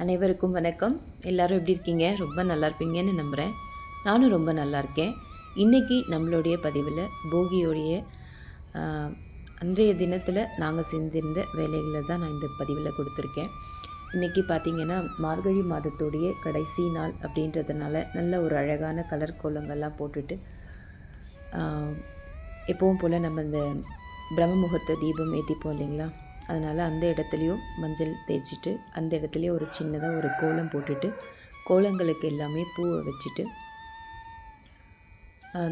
அனைவருக்கும் வணக்கம். எல்லோரும் எப்படி இருக்கீங்க? ரொம்ப நல்லா இருப்பீங்கன்னு நம்புகிறேன். நானும் ரொம்ப நல்லா இருக்கேன். இன்றைக்கி நம்மளுடைய பதிவில் போகியோடைய அன்றைய தினத்தில் நாங்கள் செஞ்சிருந்த வேலைகளை தான் நான் இந்த பதிவில் கொடுத்துருக்கேன். இன்றைக்கி பார்த்திங்கன்னா மார்கழி மாதத்துடைய கடைசி நாள் அப்படின்றதுனால நல்ல ஒரு அழகான கலர் கோலங்கள்லாம் போட்டுட்டு எப்பவும் போல் நம்ம இந்த பிரம்ம முகூர்த்த தீபம் ஏற்றிப்போம் இல்லைங்களா, அதனால் அந்த இடத்துலையும் மஞ்சள் தேய்ச்சிட்டு அந்த இடத்துலையும் ஒரு சின்னதாக ஒரு கோலம் போட்டுட்டு கோலங்களுக்கு எல்லாமே பூவை வச்சுட்டு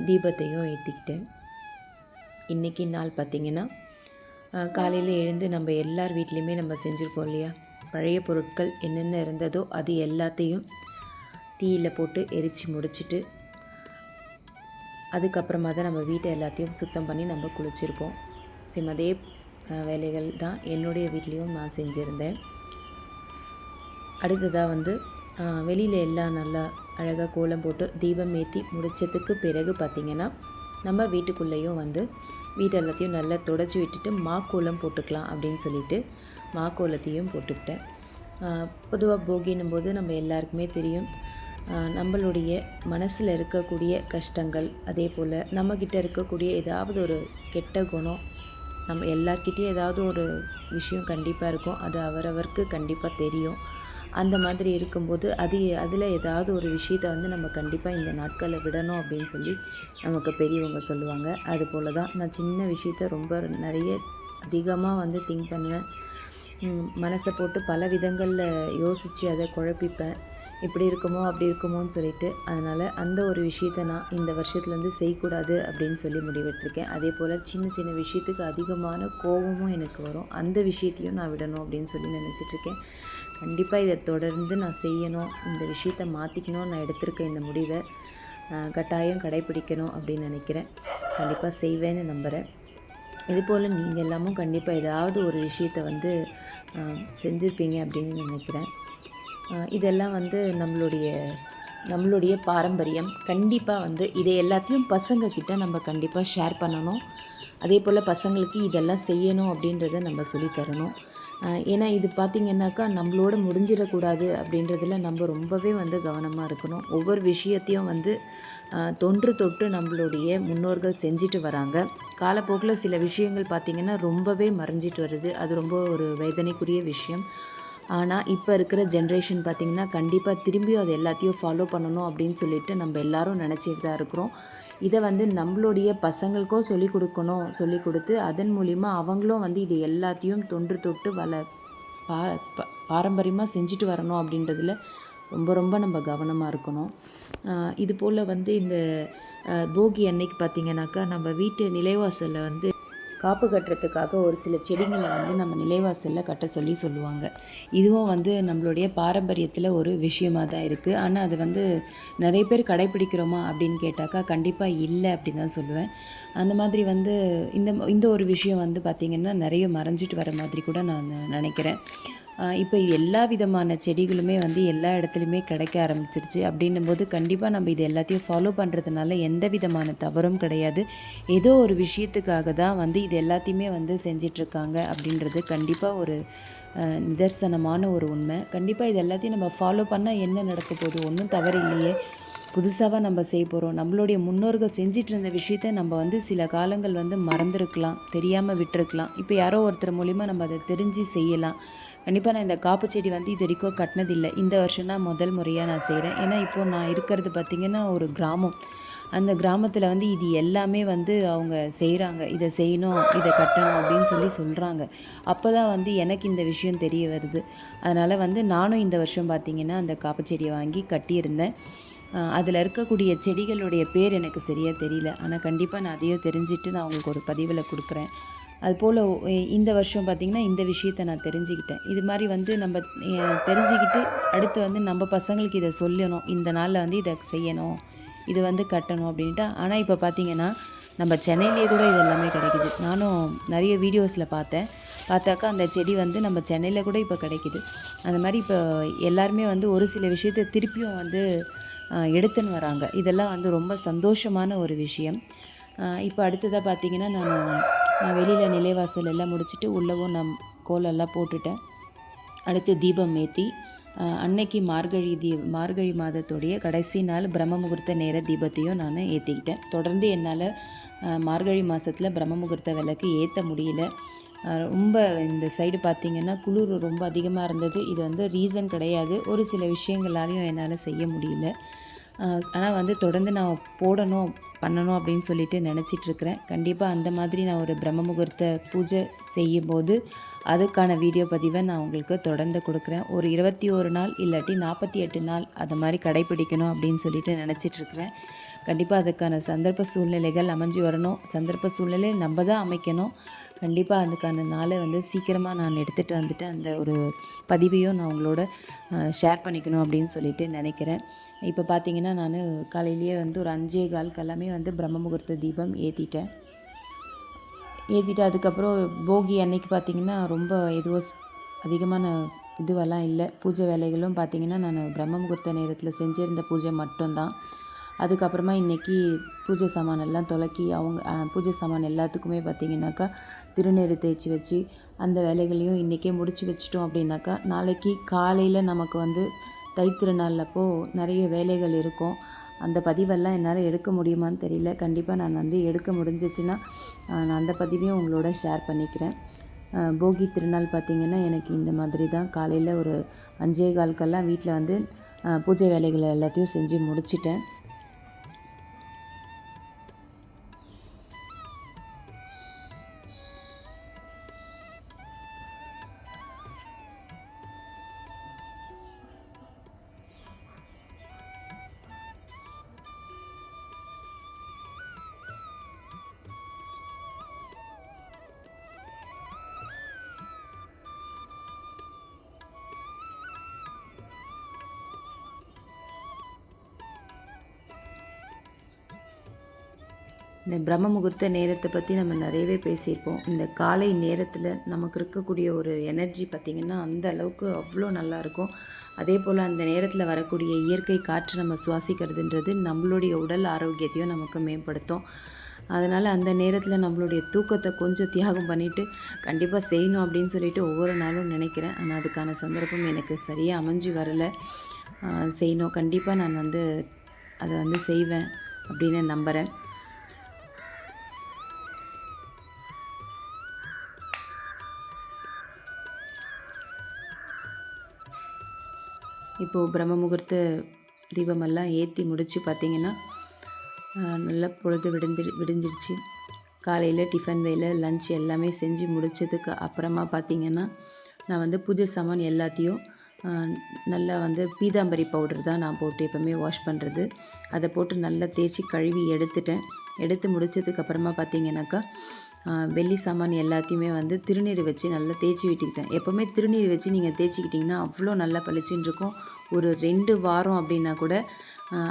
தீபத்தையும் ஏற்றிக்கிட்டேன். இன்றைக்கி நாள் பார்த்திங்கன்னா காலையில் எழுந்து நம்ம எல்லார் வீட்லேயுமே நம்ம செஞ்சுருப்போம் இல்லையா, பழைய பொருட்கள் என்னென்ன இருந்ததோ அது எல்லாத்தையும் தீயில் போட்டு எரித்து முடிச்சுட்டு அதுக்கப்புறமா தான் நம்ம வீட்டை எல்லாத்தையும் சுத்தம் பண்ணி நம்ம குளிச்சிருப்போம். சேம் அதே வேலைகள் தான் என்னுடைய வீட்லேயும் நான் செஞ்சுருந்தேன். அடுத்ததாக வெளியில் எல்லாம் நல்லா அழகாக கோலம் போட்டு தீபம் ஏற்றி முடித்ததுக்கு பிறகு பார்த்திங்கன்னா நம்ம வீட்டுக்குள்ளேயும் வீட்டு எல்லாத்தையும் நல்லா தொடச்சி விட்டுட்டு மாக்கோலம் போட்டுக்கலாம் அப்படின்னு சொல்லிட்டு மாக்கோலத்தையும் போட்டுக்கிட்டேன். பொதுவாக போகின்னும் போது நம்ம எல்லாருக்குமே தெரியும், நம்மளுடைய மனசில் இருக்கக்கூடிய கஷ்டங்கள், அதே போல் நம்மக்கிட்ட இருக்கக்கூடிய ஏதாவது ஒரு கெட்ட குணம், நம்ம எல்லார்கிட்டேயும் ஏதாவது ஒரு விஷயம் கண்டிப்பாக இருக்கும், அது அவரவருக்கு கண்டிப்பாக தெரியும். அந்த மாதிரி இருக்கும்போது அதில் ஏதாவது ஒரு விஷயத்தை நம்ம கண்டிப்பாக இந்த நாட்களில் விடணும் அப்படின்னு சொல்லி நமக்கு பெரியவங்க சொல்லுவாங்க. அதுபோல் தான் நான் சின்ன விஷயத்த ரொம்ப நிறைய அதிகமாக திங்க் பண்ணுவேன். மனசை போட்டு பல விதங்களில் யோசித்து அதை குழப்பிப்பேன். இப்படி இருக்குமோ அப்படி இருக்குமோன்னு சொல்லிட்டு, அதனால் அந்த ஒரு விஷயத்தை நான் இந்த வருஷத்துலேருந்து செய்யக்கூடாது அப்படின்னு சொல்லி முடிவெடுத்திருக்கேன். அதே போல் சின்ன சின்ன விஷயத்துக்கு அதிகமான கோபமும் எனக்கு வரும், அந்த விஷயத்தையும் நான் விடணும் அப்படின்னு சொல்லி நினச்சிட்ருக்கேன். கண்டிப்பாக இதை தொடர்ந்து நான் செய்யணும், இந்த விஷயத்தை மாற்றிக்கணும். நான் எடுத்திருக்க இந்த முடிவை கட்டாயம் கடைப்பிடிக்கணும் அப்படின்னு நினைக்கிறேன். கண்டிப்பாக செய்வேன்னு நம்புகிறேன். இதுபோல் நீங்கள் எல்லாமும் கண்டிப்பாக ஏதாவது ஒரு விஷயத்தை செஞ்சுருப்பீங்க அப்படின்னு நினைக்கிறேன். இதெல்லாம் நம்மளுடைய பாரம்பரியம். கண்டிப்பாக இதை எல்லாத்தையும் பசங்கக்கிட்ட நம்ம கண்டிப்பாக ஷேர் பண்ணணும். அதே போல் பசங்களுக்கு இதெல்லாம் செய்யணும் அப்படின்றத நம்ம சொல்லித்தரணும். ஏன்னா இது பார்த்திங்கன்னாக்கா நம்மளோட முடிஞ்சிடக்கூடாது அப்படின்றதில் நம்ம ரொம்பவே கவனமாக இருக்கணும். ஒவ்வொரு விஷயத்தையும் தொன்று தொட்டு நம்மளுடைய முன்னோர்கள் செஞ்சுட்டு வராங்க. காலப்போக்கில் சில விஷயங்கள் பார்த்திங்கன்னா ரொம்பவே மறைஞ்சிட்டு வருது. அது ரொம்ப ஒரு வேதனைக்குரிய விஷயம். ஆனால் இப்போ இருக்கிற ஜென்ரேஷன் பார்த்திங்கன்னா கண்டிப்பாக திரும்பியும் அது எல்லாத்தையும் ஃபாலோ பண்ணணும் அப்படின்னு சொல்லிட்டு நம்ம எல்லோரும் நினச்சிட்டு தான் இருக்கிறோம். இதை நம்மளுடைய பசங்களுக்கும் சொல்லிக் கொடுக்கணும், சொல்லிக் கொடுத்து அதன் மூலிமா அவங்களும் இது எல்லாத்தையும் தொன்று தொட்டு பாரம்பரியமாக செஞ்சுட்டு வரணும் அப்படின்றதில் ரொம்ப ரொம்ப நம்ம கவனமாக இருக்கணும். இதுபோல் இந்த போகி அன்னைக்கு பார்த்திங்கனாக்கா நம்ம வீட்டு நிலைவாசலில் காப்பு கட்டுறதுக்காக ஒரு சில செடிங்களை நம்ம நிலைவாசலில் கட்ட சொல்லுவாங்க. இதுவும் நம்மளுடைய பாரம்பரியத்தில் ஒரு விஷயமாக தான் இருக்குது. ஆனால் அது நிறைய பேர் கடைப்பிடிக்கிறோமா அப்படின்னு கேட்டாக்கா கண்டிப்பாக இல்லை அப்படின்னு தான் சொல்லுவேன். அந்த மாதிரி இந்த ஒரு விஷயம் பார்த்திங்கன்னா நிறைய மறைஞ்சிட்டு வர மாதிரி கூட நான் நினைக்கிறேன். இப்போ எல்லா விதமான செடிகளுமே எல்லா இடத்துலையுமே கிடைக்க ஆரம்பிச்சிருச்சு. அப்படின்னும்போது கண்டிப்பாக நம்ம இது எல்லாத்தையும் ஃபாலோ பண்ணுறதுனால எந்த விதமான தவறும் கிடையாது. ஏதோ ஒரு விஷயத்துக்காக தான் இது எல்லாத்தையுமே செஞ்சிட்ருக்காங்க அப்படின்றது கண்டிப்பாக ஒரு நிதர்சனமான ஒரு உண்மை. கண்டிப்பாக இது எல்லாத்தையும் நம்ம ஃபாலோ பண்ணால் என்ன நடக்க போகுது? ஒன்றும் தவறு இல்லையே. புதுசாக நம்ம செய்ய போகிறோம். நம்மளுடைய முன்னோர்கள் செஞ்சிட்டு இருந்த விஷயத்தை நம்ம சில காலங்கள் மறந்துருக்கலாம், தெரியாமல் விட்டுருக்கலாம். இப்போ யாரோ ஒருத்தர் மூலிமா நம்ம அதை தெரிஞ்சு செய்யலாம். கண்டிப்பாக நான் இந்த காப்பு செடி இது வரைக்கும் கட்டினதில்லை. இந்த வருஷம் தான் முதல் முறையாக நான் செய்கிறேன். ஏன்னா இப்போது நான் இருக்கிறது பார்த்திங்கன்னா ஒரு கிராமம். அந்த கிராமத்தில் இது எல்லாமே அவங்க செய்கிறாங்க. இதை செய்யணும், இதை கட்டணும் அப்படின்னு சொல்கிறாங்க. அப்போ தான் எனக்கு இந்த விஷயம் தெரிய வருது. அதனால் நானும் இந்த வருஷம் பார்த்திங்கன்னா அந்த காப்பு செடியை வாங்கி கட்டியிருந்தேன். அதில் இருக்கக்கூடிய செடிகளுடைய பேர் எனக்கு சரியாக தெரியல. ஆனால் கண்டிப்பாக நான் அதையும் தெரிஞ்சுட்டு நான் உங்களுக்கு ஒரு பதிவில் கொடுக்குறேன். அதுபோல் இந்த வருஷம் பார்த்திங்கன்னா இந்த விஷயத்தை நான் தெரிஞ்சுக்கிட்டேன். இது மாதிரி நம்ம தெரிஞ்சுக்கிட்டு அடுத்து நம்ம பசங்களுக்கு இதை சொல்லணும், இந்த நாளில் இதை செய்யணும், இது கட்டணும் அப்படின்ட்டு. ஆனால் இப்போ பார்த்திங்கன்னா நம்ம சென்னையிலேயே கூட இது எல்லாமே கிடைக்கிது. நானும் நிறைய வீடியோஸில் பார்த்தாக்கா அந்த செடி நம்ம சென்னையில் கூட இப்போ கிடைக்கிது. அந்த மாதிரி இப்போ எல்லாருமே ஒரு சில விஷயத்தை திருப்பியும் எடுத்துன்னு வராங்க. இதெல்லாம் ரொம்ப சந்தோஷமான ஒரு விஷயம். இப்போ அடுத்ததாக பார்த்திங்கன்னா நான் வெளியில் நிலைவாசல் எல்லாம் முடிச்சுட்டு உள்ளவும் நான் கோலெல்லாம் போட்டுட்டேன். அடுத்து தீபம் ஏற்றி அன்னைக்கு மார்கழி மாதத்துடைய கடைசி நாள் பிரம்ம முகூர்த்த நேர தீபத்தையும் நான் ஏற்றிக்கிட்டேன். தொடர்ந்து என்னால் மார்கழி மாதத்தில் பிரம்ம முகூர்த்த விளக்கு ஏற்ற முடியல. ரொம்ப இந்த சைடு பார்த்திங்கன்னா குளிர் ரொம்ப அதிகமாக இருந்தது. இது வந்து ரீசன் கிடையாது, ஒரு சில விஷயங்களாலையும் என்னால் செய்ய முடியல. ஆனால் தொடர்ந்து நான் பண்ணணும் அப்படின்னு சொல்லிட்டு நினச்சிட்ருக்கிறேன். கண்டிப்பாக அந்த மாதிரி நான் ஒரு பிரம்ம முகூர்த்த பூஜை செய்யும்போது அதுக்கான வீடியோ பதிவை நான் உங்களுக்கு தொடர்ந்து கொடுக்குறேன். ஒரு 21 நாள் இல்லாட்டி 48 நாள் அது மாதிரி கடைப்பிடிக்கணும் அப்படின்னு சொல்லிட்டு நினச்சிட்ருக்கிறேன். கண்டிப்பாக அதுக்கான சந்தர்ப்ப சூழ்நிலைகள் அமைஞ்சு வரணும். சந்தர்ப்ப சூழ்நிலை நம்ம தான் அமைக்கணும். கண்டிப்பாக அதுக்கான நாளை சீக்கிரமாக நான் எடுத்துகிட்டு வந்துட்டு அந்த ஒரு பதிவையும் நான் உங்களோட ஷேர் பண்ணிக்கணும் அப்படின்னு சொல்லிட்டு நினைக்கிறேன். இப்போ பார்த்திங்கன்னா நான் காலையிலேயே ஒரு 5:15 எல்லாமே பிரம்ம முகூர்த்த தீபம் ஏற்றிட்டு அதுக்கப்புறம் போகி அன்னைக்கு பார்த்திங்கன்னா ரொம்ப அதிகமான இதுவெல்லாம் இல்லை. பூஜை வேலைகளும் பார்த்திங்கன்னா நான் பிரம்ம முகூர்த்த நேரத்தில் செஞ்சுருந்த பூஜை மட்டும்தான். அதுக்கப்புறமா இன்றைக்கி பூஜை சாமான் எல்லாம் துலக்கி பூஜை சாமான் எல்லாத்துக்குமே பார்த்திங்கனாக்கா திருநீறு தேய்ச்சி வச்சு அந்த வேலைகளையும் இன்றைக்கே முடித்து வச்சிட்டோம் அப்படின்னாக்கா நாளைக்கு காலையில் நமக்கு தைத்திருநாள் அப்போது நிறைய வேலைகள் இருக்கும். அந்த பதிவெல்லாம் என்னால் எடுக்க முடியுமான்னு தெரியல. கண்டிப்பாக நான் எடுக்க முடிஞ்சிச்சுன்னா நான் அந்த பதிவையும் உங்களோட ஷேர் பண்ணிக்கிறேன். போகி திருநாள் பார்த்திங்கன்னா எனக்கு இந்த மாதிரி தான் காலையில் ஒரு 5:15 வீட்டில் பூஜை வேலைகளை எல்லாத்தையும் செஞ்சு முடிச்சிட்டேன். இந்த பிரம்ம முகூர்த்த நேரத்தை பற்றி நம்ம நிறையவே பேசியிருப்போம். இந்த காலை நேரத்தில் நமக்கு இருக்கக்கூடிய ஒரு எனர்ஜி பார்த்திங்கன்னா அந்த அளவுக்கு அவ்வளோ நல்லாயிருக்கும். அதே போல் அந்த நேரத்தில் வரக்கூடிய இயற்கை காற்று நம்ம சுவாசிக்கிறதுன்றது நம்மளுடைய உடல் ஆரோக்கியத்தையும் நமக்கு மேம்படுத்தும். அதனால் அந்த நேரத்தில் நம்மளுடைய தூக்கத்தை கொஞ்சம் தியாகம் பண்ணிவிட்டு கண்டிப்பாக செய்யணும் அப்படின்னு சொல்லிட்டு ஒவ்வொரு நாளும் நினைக்கிறேன். ஆனால் அதுக்கான சந்தர்ப்பம் எனக்கு சரியாக அமைஞ்சு வரலை. செய்யணும், கண்டிப்பாக நான் அதை செய்வேன் அப்படின்னு நம்புகிறேன். இப்போது பிரம்ம முகூர்த்த தீபமெல்லாம் ஏற்றி முடித்து பார்த்திங்கன்னா நல்லா பொழுது விடிஞ்சிருச்சு. காலையில் டிஃபன் வேலை லன்ச் எல்லாமே செஞ்சு முடித்ததுக்கு அப்புறமா பார்த்திங்கன்னா நான் பூஜை சாமான் எல்லாத்தையும் நல்லா பீதாம்பரி பவுடர் தான் நான் போட்டு எப்போவுமே வாஷ் பண்ணுறது. அதை போட்டு நல்லா தேய்ச்சி கழுவி எடுத்து முடித்ததுக்கப்புறமா பார்த்திங்கனாக்கா வெள்ளி சாமான் எல்லாத்தையுமே திருநீர் வச்சு நல்லா தேய்ச்சி விட்டுக்கிட்டேன். எப்போவுமே திருநீர் வச்சு நீங்கள் தேய்ச்சிக்கிட்டிங்கன்னா அவ்வளோ நல்லா பளிச்சுன்னு இருக்கும். ஒரு 2 வாரம் அப்படின்னா கூட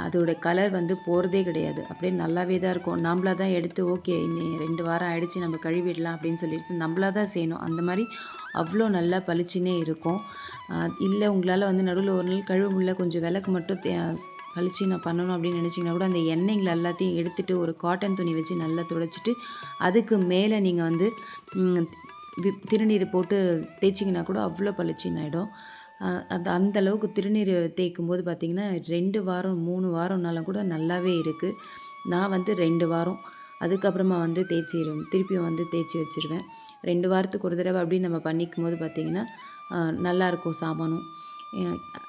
அதோட கலர் போகிறதே கிடையாது. அப்படியே நல்லாவே தான் இருக்கும். நம்மளாக தான் எடுத்து ஓகே இன்னும் 2 வாரம் ஆகிடுச்சு நம்ம கழுவிடலாம் அப்படின்னு சொல்லிட்டு நம்மளாக தான் செய்யணும். அந்த மாதிரி அவ்வளோ நல்லா பளிச்சுன்னே இருக்கும். இல்லை உங்களால் நடுவில் ஒரு நாள் கழுவ முடியல, கொஞ்சம் விளக்கு மட்டும் கழிச்சு நான் பண்ணணும் அப்படின்னு நினச்சிங்கன்னா கூட அந்த எண்ணெய்களை எல்லாத்தையும் எடுத்துகிட்டு ஒரு காட்டன் துணி வச்சு நல்லா துடைச்சிட்டு அதுக்கு மேலே நீங்கள் திருநீர் போட்டு தேய்ச்சிங்கன்னா கூட அவ்வளோ பளிச்சின்னு ஆகிடும். அந்தளவுக்கு திருநீர் தேய்க்கும் போது பார்த்திங்கன்னா 2 வாரம் 3 வாரம்னாலும் கூட நல்லாவே இருக்குது. நான் 2 வாரம் அதுக்கப்புறமா திருப்பியும் தேய்ச்சி வச்சுருவேன். 2 வாரத்துக்கு ஒரு தடவை அப்படின்னு நம்ம பண்ணிக்கும் போது பார்த்திங்கன்னா நல்லாயிருக்கும் சாமானும்.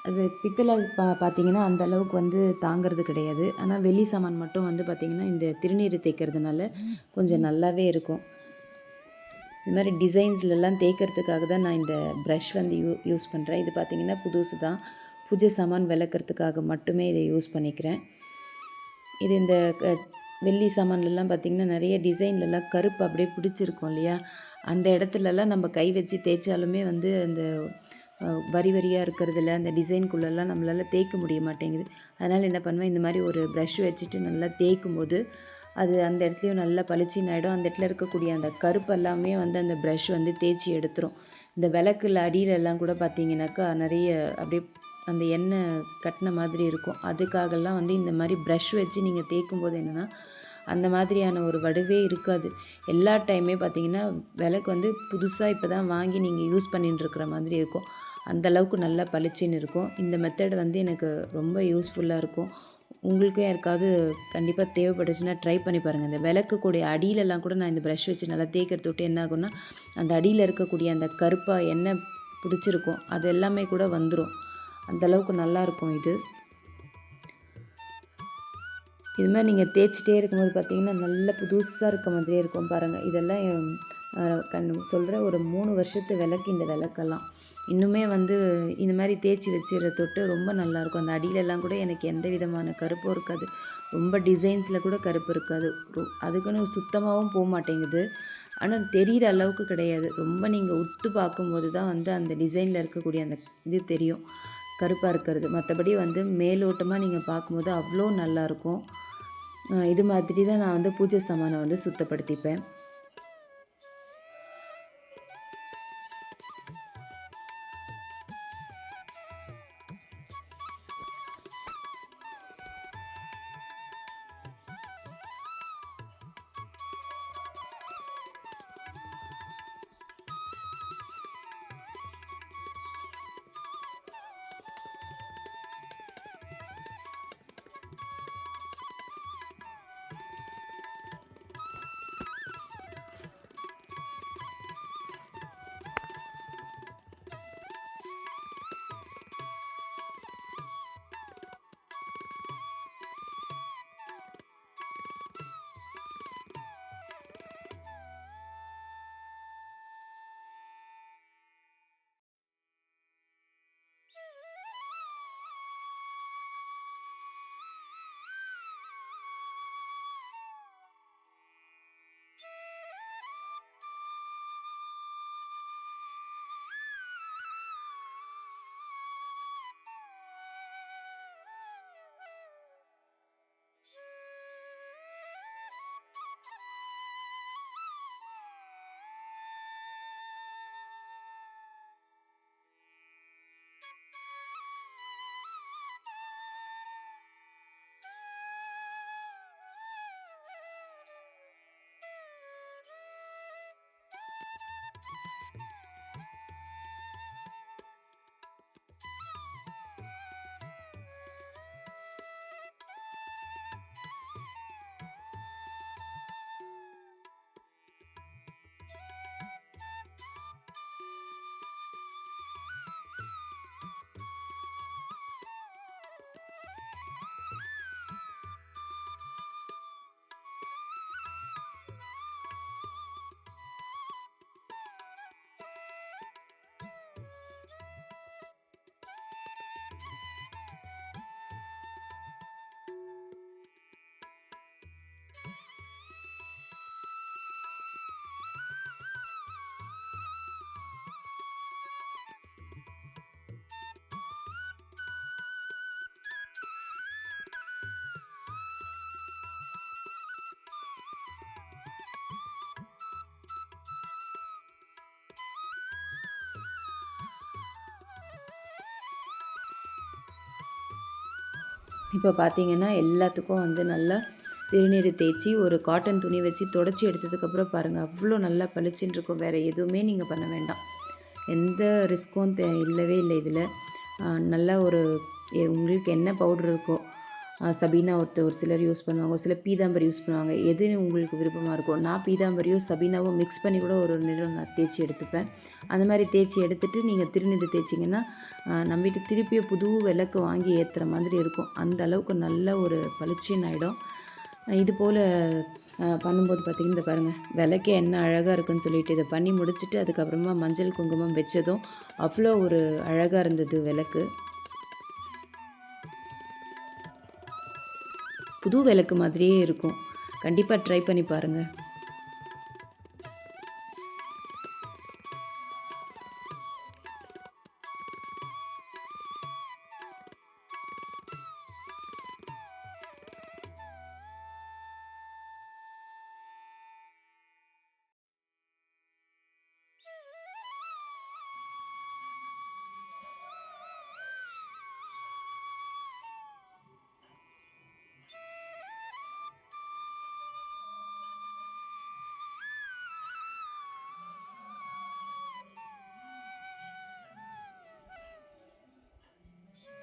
அது பித்தளை பார்த்திங்கன்னா அந்த அளவுக்கு தாங்கிறது கிடையாது. ஆனால் வெள்ளி சாமான் மட்டும் பார்த்திங்கன்னா இந்த திருநீர் தேய்க்கிறதுனால கொஞ்சம் நல்லாவே இருக்கும். இந்த மாதிரி டிசைன்ஸ்லலாம் தேய்க்கிறதுக்காக தான் நான் இந்த ப்ரஷ் யூஸ் பண்ணுறேன். இது பார்த்திங்கன்னா புதுசு தான். பூஜை சாமான் விளக்கிறதுக்காக மட்டுமே இதை யூஸ் பண்ணிக்கிறேன். இது இந்த வெள்ளி சாமான்லலாம் பார்த்திங்கன்னா நிறைய டிசைன்லலாம் கருப்பு அப்படியே பிடிச்சிருக்கும் இல்லையா, அந்த இடத்துலலாம் நம்ம கை வச்சு தேய்ச்சாலுமே அந்த வரி வரியாக இருக்கிறதுல அந்த டிசைனுக்குள்ளெல்லாம் நம்மளால் தேய்க்க முடிய மாட்டேங்குது. அதனால் என்ன பண்ணுவேன், இந்த மாதிரி ஒரு ப்ரஷ் வச்சுட்டு நல்லா தேய்க்கும் போது அது அந்த இடத்துலையும் நல்லா பளிச்சின்னு ஆகிடும். அந்த இடத்துல இருக்கக்கூடிய அந்த கருப்பு எல்லாமே அந்த ப்ரஷ் தேய்ச்சி எடுத்துரும். இந்த விளக்குல அடியிலெல்லாம் கூட பார்த்திங்கனாக்கா நிறைய அப்படியே அந்த எண்ணெய் கட்டின மாதிரி இருக்கும். அதுக்காகலாம் இந்த மாதிரி ப்ரஷ் வச்சு நீங்கள் தேய்க்கும் போது என்னென்னா அந்த மாதிரியான ஒரு வடுவே இருக்காது. எல்லா டைமே பார்த்திங்கன்னா விளக்கு புதுசாக இப்போ தான் வாங்கி நீங்கள் யூஸ் பண்ணிட்டு இருக்கிற மாதிரி இருக்கும். அந்தளவுக்கு நல்லா பளிச்சுன்னு இருக்கும். இந்த மெத்தட் வந்து எனக்கு ரொம்ப யூஸ்ஃபுல்லாக இருக்கும். உங்களுக்கும் யாருக்காவது கண்டிப்பாக தேவைப்பட்டுச்சுன்னா ட்ரை பண்ணி பாருங்கள். இந்த விளக்குக்கூடிய அடியிலலாம் கூட நான் இந்த ப்ரஷ் வச்சு நல்லா தேய்க்கிறத விட்டு என்ன ஆகும்னா, அந்த அடியில் இருக்கக்கூடிய அந்த கருப்பாக எண்ணெய் பிடிச்சிருக்கும் அது எல்லாமே கூட வந்துடும். அந்தளவுக்கு நல்லாயிருக்கும் இது. இது மாதிரி நீங்கள் தேய்ச்சிட்டே இருக்கும்போது பார்த்திங்கன்னா நல்ல புதுசாக இருக்க மாதிரியே இருக்கும் பாருங்கள். இதெல்லாம் சொல்கிற ஒரு 3 வருஷத்து விளக்கு இந்த விளக்கெல்லாம். இன்னுமே வந்து இந்த மாதிரி தேய்ச்சி வச்சுற தொட்டு ரொம்ப நல்லாயிருக்கும். அந்த அடியிலலாம் கூட எனக்கு எந்த விதமான கருப்பும் இருக்காது. ரொம்ப டிசைன்ஸில் கூட கருப்பு இருக்காது. அதுக்குன்னு சுத்தமாகவும் போக மாட்டேங்குது. ஆனால் தெரிகிற அளவுக்கு கிடையாது. ரொம்ப நீங்கள் உத்து பார்க்கும்போது தான் வந்து அந்த டிசைனில் இருக்கக்கூடிய அந்த இது தெரியும், கருப்பாக இருக்கிறது. மற்றபடி வந்து மேலோட்டமாக நீங்கள் பார்க்கும்போது அவ்வளோ நல்லாயிருக்கும். இது மாதிரி தான் நான் வந்து பூஜை சாமானை வந்து சுத்தப்படுத்திப்பேன். இப்போ பார்த்தீங்கன்னா எல்லாத்துக்கும் வந்து நல்லா திருநீர் தேய்ச்சி ஒரு காட்டன் துணி வச்சு தொடச்சி எடுத்ததுக்கப்புறம் பாருங்கள் அவ்வளோ நல்லா பளிச்சுன்னு இருக்கும். வேறு எதுவுமே நீங்கள் பண்ண வேண்டாம். எந்த ரிஸ்க்கும் இல்லவே இல்லை இதில். நல்லா உங்களுக்கு என்ன பவுட்ரு இருக்கோ, சபீனா ஒரு சிலர் யூஸ் பண்ணுவாங்க, ஒரு சிலர் பீதாம்பரி யூஸ் பண்ணுவாங்க. எது உங்களுக்கு விருப்பமாக இருக்கும். நான் பீதாம்பரியும் சபீனாவும் மிக்ஸ் பண்ணி கூட ஒரு நிறம் நான் தேய்ச்சி எடுத்துப்பேன். அந்த மாதிரி தேய்ச்சி எடுத்துகிட்டு நீங்கள் திருநீர் தேய்ச்சிங்கன்னா நம்ம வீட்டு திருப்பியும் புது விளக்கு வாங்கி ஏற்றுற மாதிரி இருக்கும். அந்த அளவுக்கு நல்ல ஒரு பளிச்சுன்னு ஆகிடும். இது போல் பண்ணும்போது பார்த்திங்கன்னா இந்த பாருங்கள் விளக்கே என்ன அழகாக இருக்குன்னு சொல்லிட்டு இதை பண்ணி முடிச்சுட்டு அதுக்கப்புறமா மஞ்சள் குங்குமம் வச்சதும் அவ்வளோ ஒரு அழகாக இருந்தது விளக்கு. புது விளக்கு மாதிரியே இருக்கும். கண்டிப்பாக ட்ரை பண்ணி பாருங்கள்.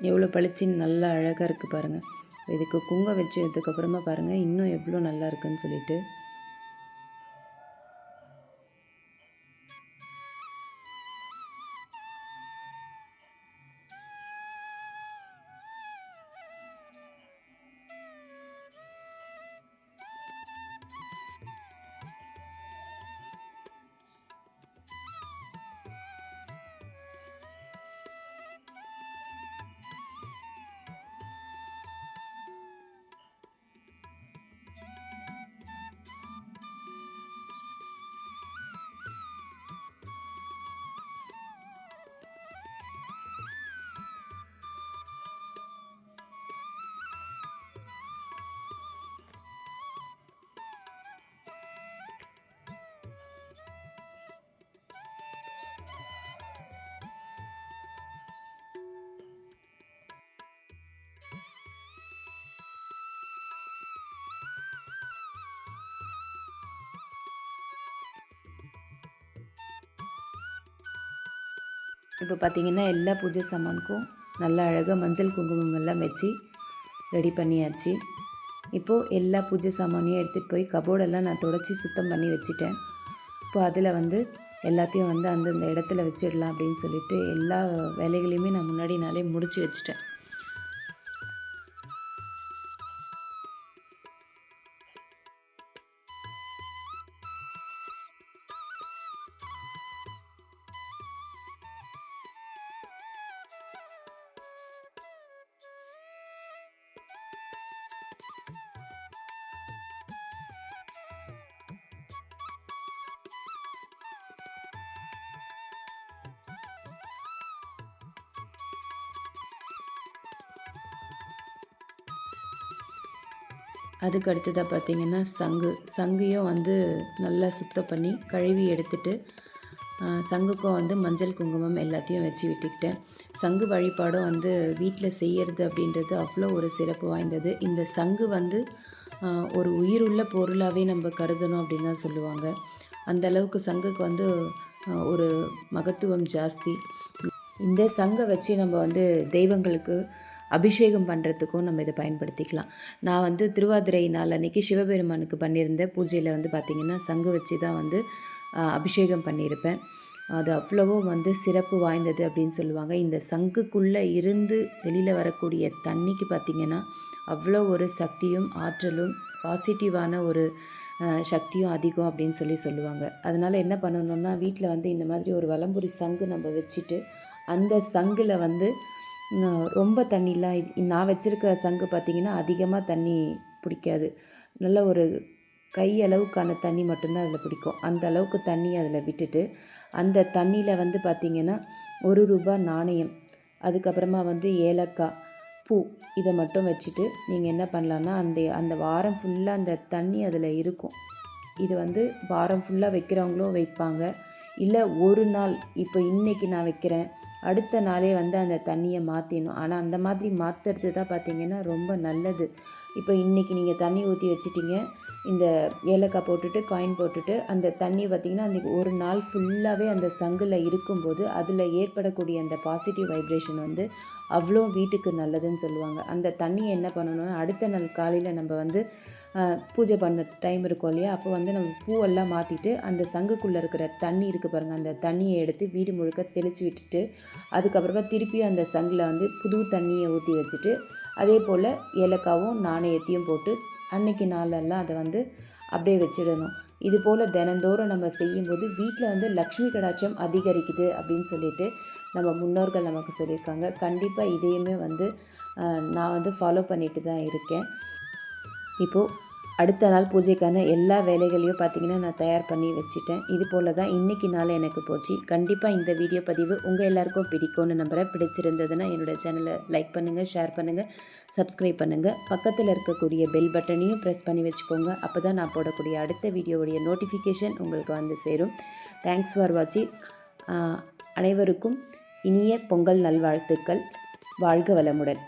எவ்வளோ பளிச்சின்னு நல்லா அழகாக இருக்குது பாருங்கள். இதுக்கு குங்குமம் வச்சதுக்கப்புறமா பாருங்கள் இன்னும் எவ்வளோ நல்லா இருக்குன்னு சொல்லிட்டு. இப்போ பார்த்திங்கன்னா எல்லா பூஜை சாமானுக்கும் நல்லா அழகாக மஞ்சள் குங்குமம் எல்லாம் வச்சு ரெடி பண்ணியாச்சு. இப்போது எல்லா பூஜை சாமானையும் எடுத்துகிட்டு போய் கபோர்டெல்லாம் நான் தொடச்சி சுத்தம் பண்ணி வச்சுட்டேன். இப்போ அதில் வந்து எல்லாத்தையும் வந்து அந்தந்த இடத்துல வச்சிடலாம் அப்படின்னு சொல்லிட்டு எல்லா வேலைகளையுமே நான் முன்னாடி நாளே முடித்து வச்சுட்டேன். அதுக்கு அடுத்ததாக பார்த்திங்கன்னா சங்கையும் வந்து நல்லா சுத்தம் பண்ணி கழுவி எடுத்துட்டு சங்குக்கும் வந்து மஞ்சள் குங்குமம் எல்லாத்தையும் வச்சு விட்டுக்கிட்டேன். சங்கு வழிபாடும் வந்து வீட்டில் செய்கிறது அப்படின்றது அவ்வளோ ஒரு சிறப்பு வாய்ந்தது. இந்த சங்கு வந்து ஒரு உயிருள்ள பொருளாகவே நம்ம கருதணும் அப்படின்னு தான் சொல்லுவாங்க. அந்தளவுக்கு சங்குக்கு வந்து ஒரு மகத்துவம் ஜாஸ்தி. இந்த சங்கை வச்சு நம்ம வந்து தெய்வங்களுக்கு அபிஷேகம் பண்ணுறதுக்கும் நம்ம இதை பயன்படுத்திக்கலாம். நான் வந்து திருவாதிரை நாள் அன்றைக்கி சிவபெருமானுக்கு பண்ணியிருந்த பூஜையில் வந்து பார்த்திங்கன்னா சங்கு வச்சு தான் வந்து அபிஷேகம் பண்ணியிருப்பேன். அது அவ்வளவும் வந்து சிறப்பு வாய்ந்தது அப்படின்னு சொல்லுவாங்க. இந்த சங்குக்குள்ளே இருந்து வெளியில் வரக்கூடிய தண்ணிக்கு பார்த்திங்கன்னா அவ்வளோ ஒரு சக்தியும் ஆற்றலும் பாசிட்டிவான ஒரு சக்தியும் அதிகம் அப்படின்னு சொல்லுவாங்க. அதனால் என்ன பண்ணணுன்னா வீட்டில் வந்து இந்த மாதிரி ஒரு வலம்புரி சங்கு நம்ம வச்சுட்டு அந்த சங்கில் வந்து ரொம்ப தண்ணிலாம் நான் வச்சுருக்க சங்கு பார்த்திங்கன்னா அதிகமாக தண்ணி பிடிக்காது. நல்ல ஒரு கை அளவுக்கான தண்ணி மட்டும்தான் அதில் பிடிக்கும். அந்த அளவுக்கு தண்ணி அதில் விட்டுட்டு அந்த தண்ணியில் வந்து பார்த்திங்கன்னா ₹1 நாணயம், அதுக்கப்புறமா வந்து ஏலக்காய் பூ இதை மட்டும் வச்சுட்டு நீங்கள் என்ன பண்ணலான்னா அந்த வாரம் ஃபுல்லாக அந்த தண்ணி அதில் இருக்கும். இது வந்து வாரம் ஃபுல்லாக வைக்கிறவங்களும் வைப்பாங்க. இல்லை ஒரு நாள் இப்போ இன்றைக்கி நான் வைக்கிறேன் அடுத்த நாளே வந்து அந்த தண்ணியை மாற்றிடணும். ஆனால் அந்த மாதிரி மாற்றுறது தான் பார்த்திங்கன்னா ரொம்ப நல்லது. இப்போ இன்றைக்கி நீங்கள் தண்ணி ஊற்றி வச்சிட்டிங்க, இந்த ஏலக்காய் போட்டுட்டு காயின் போட்டுட்டு அந்த தண்ணி பார்த்திங்கன்னா அந்த ஒரு நாள் ஃபுல்லாகவே அந்த சங்கில் இருக்கும்போது அதில் ஏற்படக்கூடிய அந்த பாசிட்டிவ் வைப்ரேஷன் வந்து அவ்வளோ வீட்டுக்கு நல்லதுன்னு சொல்லுவாங்க. அந்த தண்ணியை என்ன பண்ணணும்னா அடுத்த நாள் காலையில் நம்ம வந்து பூஜை பண்ண டைம் இருக்கும் இல்லையா, அப்போ வந்து நம்ம பூவெல்லாம் மாற்றிட்டு அந்த சங்குக்குள்ளே இருக்கிற தண்ணி இருக்குது பாருங்கள், அந்த தண்ணியை எடுத்து வீடு முழுக்க தெளித்து விட்டுட்டு அதுக்கப்புறமா திருப்பியும் அந்த சங்கில் வந்து புது தண்ணியை ஊற்றி வச்சுட்டு அதே போல் ஏலக்காவும் நாணயத்தையும் போட்டு அன்னைக்கு நாளெல்லாம் அதை வந்து அப்படியே வச்சிடணும். இது போல் தினந்தோறும் நம்ம செய்யும்போது வீட்டில் வந்து லக்ஷ்மி கடாட்சம் அதிகரிக்குது அப்படின்னு சொல்லிட்டு நம்ம முன்னோர்கள் நமக்கு சொல்லியிருக்காங்க. கண்டிப்பாக இதையுமே வந்து நான் வந்து ஃபாலோ பண்ணிட்டு தான் இருக்கேன். இப்போது அடுத்த நாள் பூஜைக்கான எல்லா வேலைகளையும் பார்த்திங்கன்னா நான் தயார் பண்ணி வச்சுட்டேன். இது போல் தான் இன்றைக்கி நாள் எனக்கு போச்சு. கண்டிப்பாக இந்த வீடியோ பதிவு உங்கள் எல்லாருக்கும் பிடிக்கும்னு நம்புகிறேன். பிடிச்சிருந்ததுன்னா என்னோடய சேனலை லைக் பண்ணுங்கள், ஷேர் பண்ணுங்கள், சப்ஸ்கிரைப் பண்ணுங்கள். பக்கத்தில் இருக்கக்கூடிய பெல் பட்டனையும் ப்ரெஸ் பண்ணி வச்சுக்கோங்க. அப்போ தான் நான் போடக்கூடிய அடுத்த வீடியோவுடைய நோட்டிஃபிகேஷன் உங்களுக்கு வந்து சேரும். தேங்க்ஸ் ஃபார் வாட்சிங். அனைவருக்கும் இனிய பொங்கல் நல்வாழ்த்துக்கள். வாழ்க வளமுடன்.